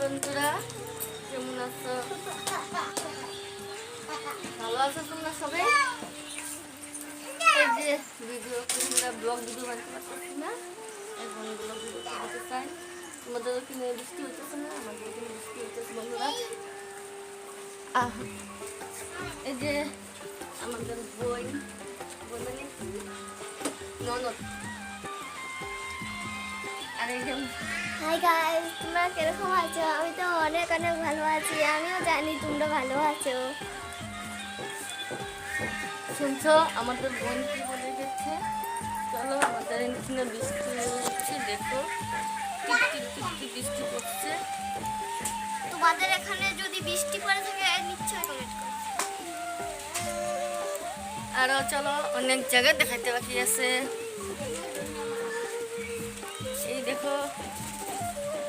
বন্ধুরা, কেমন আছো? ভালো আছো তোমরা সবাই? এই যে ভিডিও ব্লগ ভিডিও বানাতে পারতেছি না, এখন ব্লগ ভিডিও বানাতে চাই। তোমাদের ওখানে বৃষ্টি হইতেছে না? আমাদের ওখানে বৃষ্টি হইতেছে বন্ধুরা। এই যে আমাদের বোন মানে ননদ। আর এই যে হাই গাইস, তোমরা কিরকম আছো? আমি তো অনেক অনেক ভালো আছি। আমিও জানি তোমরা ভালো আছো। শুনছো আমাদের বোন কি বলে গেছে? চলো আমাদের এখানে বৃষ্টি হচ্ছে, দেখো টিপ টিপ টিপ টিপ বৃষ্টি পড়ছে। তোমাদের এখানে যদি বৃষ্টি পড়ে থাকে নিশ্চয়ই কমেন্ট করো। আরো চলো অনেক জায়গায় দেখাইতে বাকি আছে। এই দেখো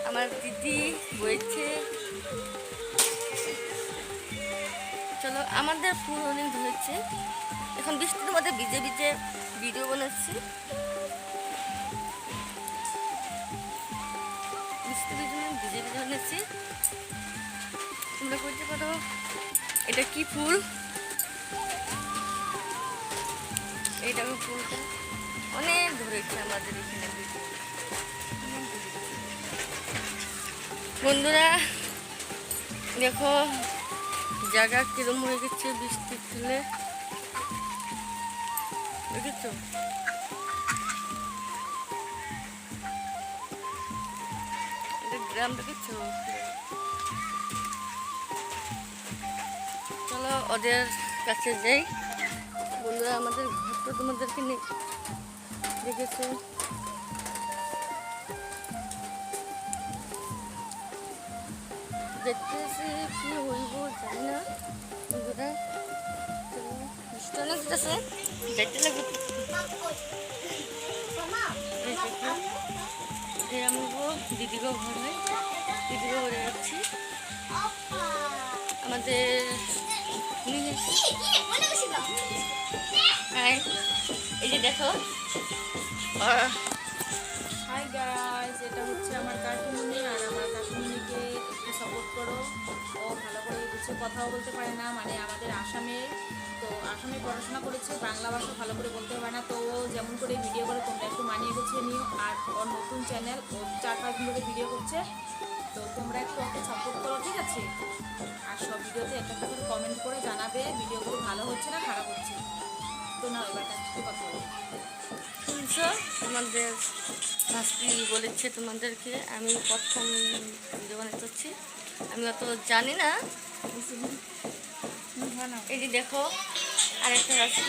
আমার দিদি বইছে। চলো আমাদের ফুল অনেক ধরেছে। এখন বৃষ্টির মধ্যে ভিজে ভিজে ভিডিও বানাচ্ছি। বৃষ্টি ভিজে ভিজে ভিজে বানাচ্ছি। তোমরা বলতে পারো এটা কি ফুল? এইটা ফুলটা অনেক ধরেছে আমাদের এখানে বন্ধুরা। দেখো জায়গা কিরম হয়ে গেছে বৃষ্টির তুলে, দেখেছো? গ্রাম দেখেছো? চলো ওদের কাছে যাই বন্ধুরা। আমাদের ঘরটা তোমাদেরকে দেখেছো? দেখতেছি কি হইব জানি না বন্ধুরা। বৃষ্টি অনেক আছে, যাইতে লাগবে। আমি দিদিগো ঘর হয়, দিদিগো ঘরে যাচ্ছি। আমাদের এই যে দেখো হাই গাইস, এটা হচ্ছে আমার কাকিমুনি। আর আমার কাকিমুনিকে একটু সাপোর্ট করো। ও ভালো করে কিছু কথাও বলতে পারে না, মানে আমাদের আসামে তো আসামে পড়াশোনা করেছে, বাংলা ভাষা ভালো করে বলতে পারে না। তো ও যেমন করে ভিডিও করে তোমরা একটু মানিয়ে গুছিয়ে নিও। আর ওর নতুন চ্যানেল, ও 4-5 দিন ধরে ভিডিও করছে, তো তোমরা একটু ওকে সাপোর্ট করো, ঠিক আছে? আর সব ভিডিওতে একটা একটা করে কমেন্ট করে জানাবে ভিডিওগুলো ভালো হচ্ছে না খারাপ হচ্ছে। তো না, এবার একটু কথা বলো। শুনছো? তোমাদের ভাস্তি বলেছে তোমাদেরকে আমি প্রথম ভিডিও বানাতে হচ্ছি, আমি অত জানি না। এই যে দেখো আরেকটা ভাস্তি।